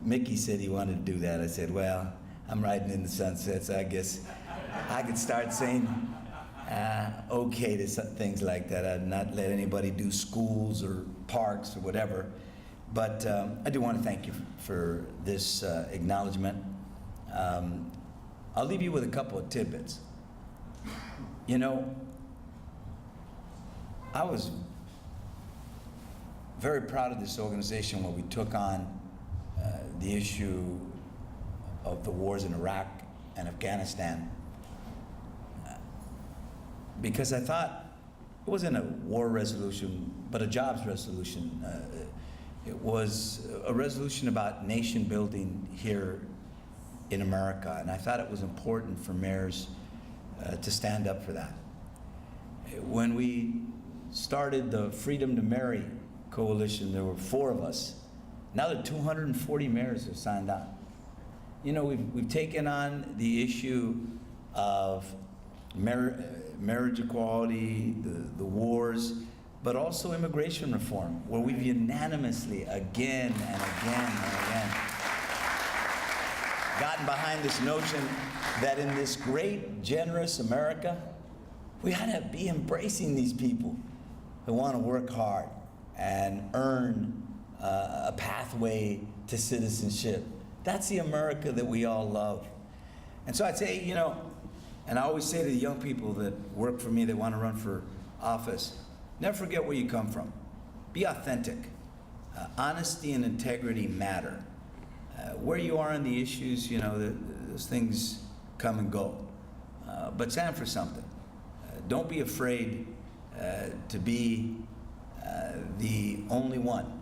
Mickey said he wanted to do that, I said, well, I'm riding in the sunset, so I guess I could start saying okay to things like that. I'd not let anybody do schools or parks or whatever. But I do want to thank you for this acknowledgement. I'll leave you with a couple of tidbits. You know, I was very proud of this organization when we took on the issue of the wars in Iraq and Afghanistan, because I thought it wasn't a war resolution, but a jobs resolution. It was a resolution about nation building here in America, and I thought it was important for mayors to stand up for that. When we started the Freedom to Marry Coalition, there were 4 of us. Now there are 240 mayors who signed on. You know, we've taken on the issue of marriage equality, the wars, but also immigration reform, where we've unanimously, again and again and again, gotten behind this notion that in this great, generous America, we ought to be embracing these people who want to work hard and earn a pathway to citizenship. That's the America that we all love. And so I'd say, you know, and I always say to the young people that work for me, that want to run for office, never forget where you come from. Be authentic. Honesty and integrity matter. Where you are on the issues, you know, those things come and go. But stand for something. Don't be afraid to be the only one.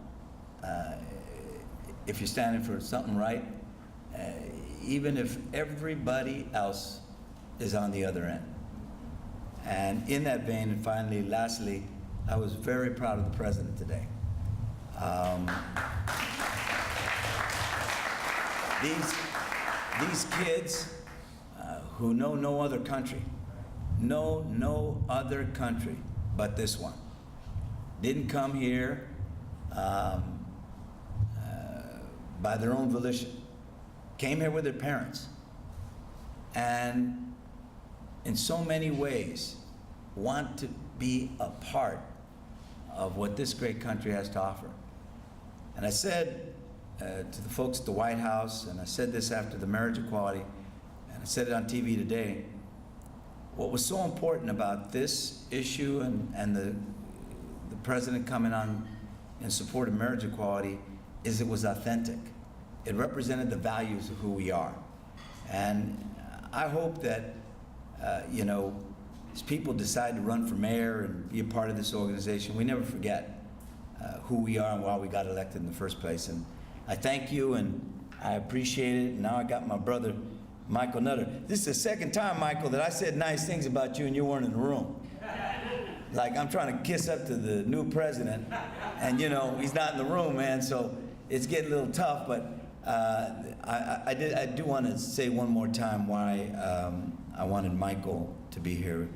If you're standing for something right, even if everybody else is on the other end. And in that vein, and finally, lastly, I was very proud of the president today. These kids who know no other country, know no other country but this one, didn't come here by their own volition, came here with their parents, and in so many ways want to be a part of what this great country has to offer. And I said to the folks at the White House, and I said this after the marriage equality, and I said it on TV today, what was so important about this issue and the president coming on in support of marriage equality is it was authentic. It represented the values of who we are. And I hope that, you know, as people decide to run for mayor and be a part of this organization, we never forget who we are and why we got elected in the first place. And I thank you, and I appreciate it. And now I got my brother, Michael Nutter. This is the second time, Michael, that I said nice things about you and you weren't in the room. Like, I'm trying to kiss up to the new president, and you know, he's not in the room, man, so it's getting a little tough, but I do want to say one more time why I wanted Michael to be here.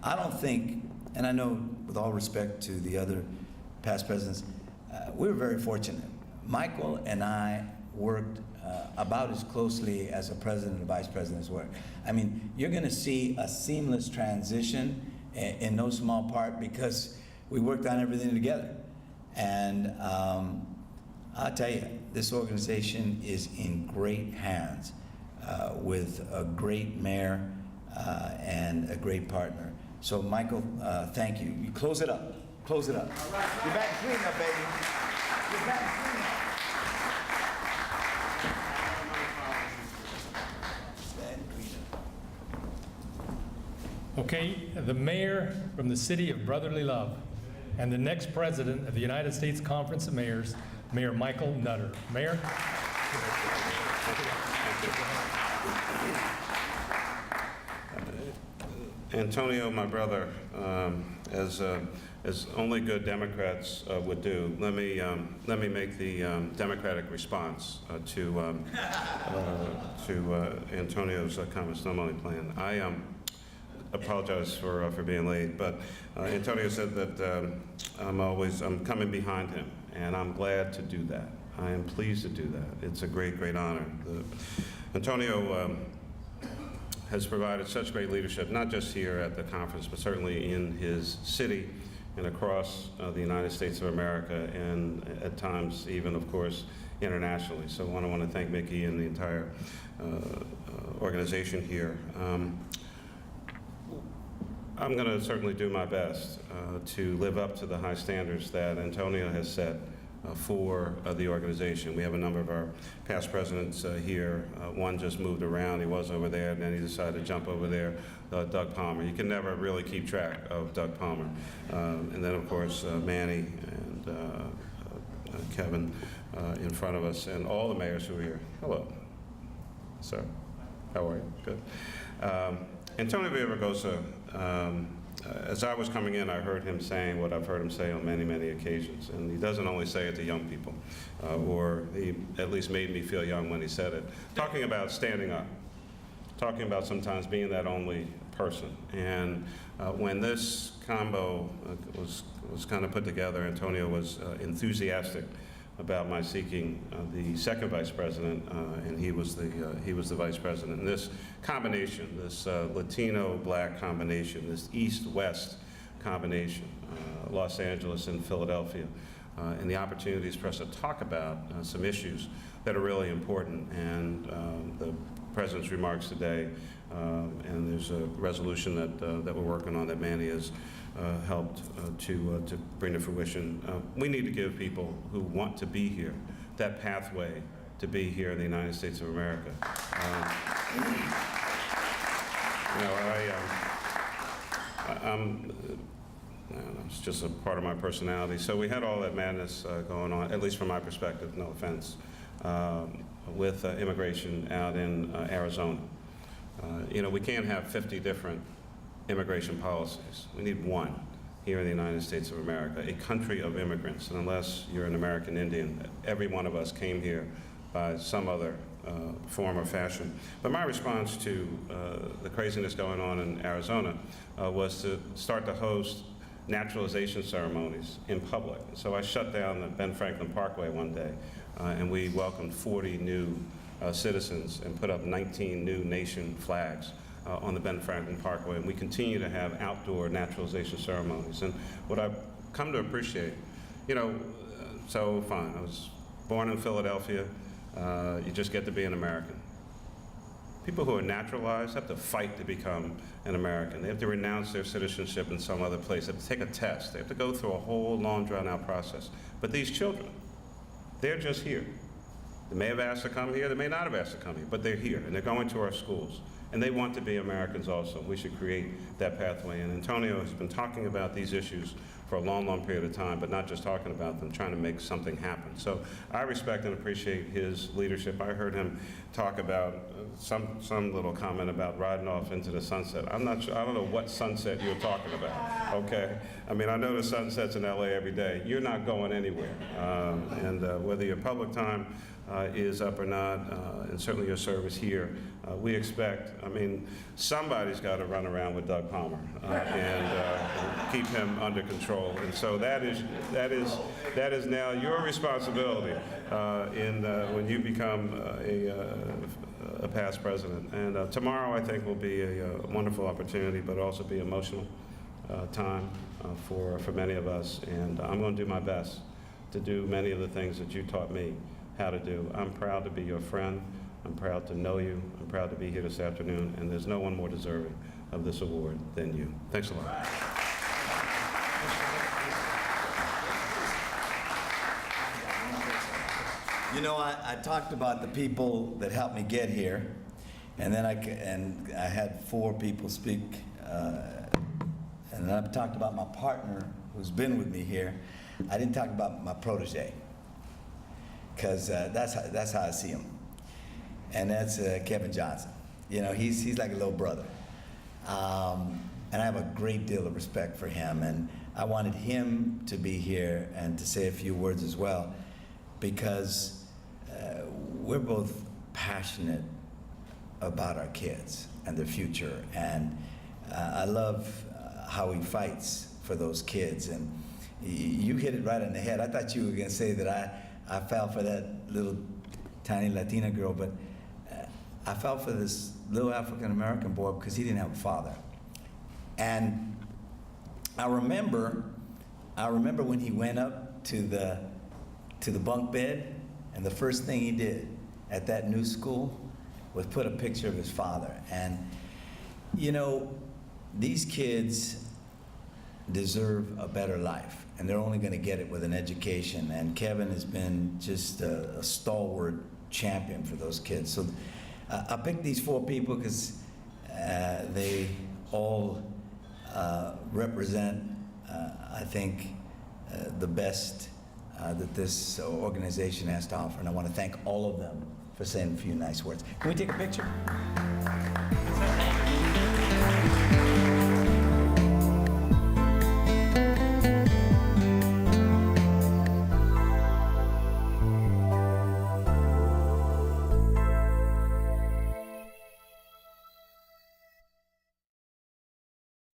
I don't think, and I know with all respect to the other past presidents, we were very fortunate. Michael and I worked about as closely as a president and vice president's work. I mean, you're going to see a seamless transition in no small part because we worked on everything together. And I'll tell you, this organization is in great hands with a great mayor and a great partner. So Michael, thank you. You close it up. Close it up. All right. You're back clean up, baby. You're back clean up. Okay, the mayor from the city of brotherly love and the next president of the United States Conference of Mayors, Mayor Michael Nutter. Mayor. Antonio, my brother, as only good Democrats would do, let me make the Democratic response to Antonio's comments. I'm only playing. I apologize for being late, but Antonio said that I'm coming behind him, and I'm glad to do that. I am pleased to do that. It's a great, great honor. Antonio has provided such great leadership, not just here at the conference, but certainly in his city and across the United States of America, and at times even, of course, internationally. So I want to thank Mickey and the entire organization here. I'm going to certainly do my best to live up to the high standards that Antonio has set for the organization. We have a number of our past presidents here. One just moved around. He was over there, and then he decided to jump over there, Doug Palmer. You can never really keep track of Doug Palmer. And then, of course, Manny and Kevin in front of us, and all the mayors who are here. Hello, sir. How are you? Good. Antonio Villaraigosa, as I was coming in, I heard him saying what I've heard him say on many, many occasions. And he doesn't only say it to young people, or he at least made me feel young when he said it. Talking about standing up, talking about sometimes being that only person. And when this combo was kind of put together, Antonio was enthusiastic about my seeking the second vice president, and he was the vice president. And this combination, this Latino-black combination, this East-West combination, Los Angeles and Philadelphia, and the opportunities for us to talk about some issues that are really important. And the president's remarks today, and there's a resolution that we're working on that Manny has helped to bring to fruition. We need to give people who want to be here that pathway to be here in the United States of America. It's just a part of my personality. So we had all that madness going on, at least from my perspective, no offense, with immigration out in Arizona. We can't have 50 different immigration policies. We need one here in the United States of America, a country of immigrants. And unless you're an American Indian, every one of us came here by some other form or fashion. But my response to the craziness going on in Arizona was to start to host naturalization ceremonies in public. So I shut down the Ben Franklin Parkway one day, and we welcomed 40 new citizens and put up 19 new nation flags on the Ben Franklin Parkway, and we continue to have outdoor naturalization ceremonies. And what I've come to appreciate, so fine, I was born in Philadelphia, you just get to be an American. People who are naturalized have to fight to become an American. They have to renounce their citizenship in some other place. They have to take a test. They have to go through a whole long, drawn-out process. But these children, they're just here. They may have asked to come here, they may not have asked to come here, but they're here, and they're going to our schools. And they want to be Americans also. We should create that pathway. And Antonio has been talking about these issues for a long, long period of time, but not just talking about them, trying to make something happen. So I respect and appreciate his leadership. I heard him talk about some little comment about riding off into the sunset. I'm not sure, I don't know what sunset you're talking about, okay? I mean, I know the sunsets in LA every day. You're not going anywhere. And whether your public time is up or not, and certainly your service here, we expect, somebody's got to run around with Doug Palmer and keep him under control. And so that is now your responsibility when you become a past president. And tomorrow, I think, will be a wonderful opportunity, but also be emotional time for many of us. And I'm going to do my best to do many of the things that you taught me how to do. I'm proud to be your friend. I'm proud to know you. I'm proud to be here this afternoon, and there's no one more deserving of this award than you. Thanks a lot. I talked about the people that helped me get here, and then I had 4 people speak, and then I talked about my partner who's been with me here. I didn't talk about my protege, because that's how I see him. And that's Kevin Johnson. He's like a little brother. And I have a great deal of respect for him. And I wanted him to be here and to say a few words as well, because we're both passionate about our kids and their future. And I love how he fights for those kids. And you hit it right on the head. I thought you were going to say that I fell for that little tiny Latina girl, but I fell for this little African-American boy because he didn't have a father. And I remember when he went up to the bunk bed, and the first thing he did at that new school was put a picture of his father. And you know, these kids deserve a better life, and they're only going to get it with an education. And Kevin has been just a stalwart champion for those kids. So I picked these 4 people because they all represent, I think, the best that this organization has to offer. And I want to thank all of them for saying a few nice words. Can we take a picture?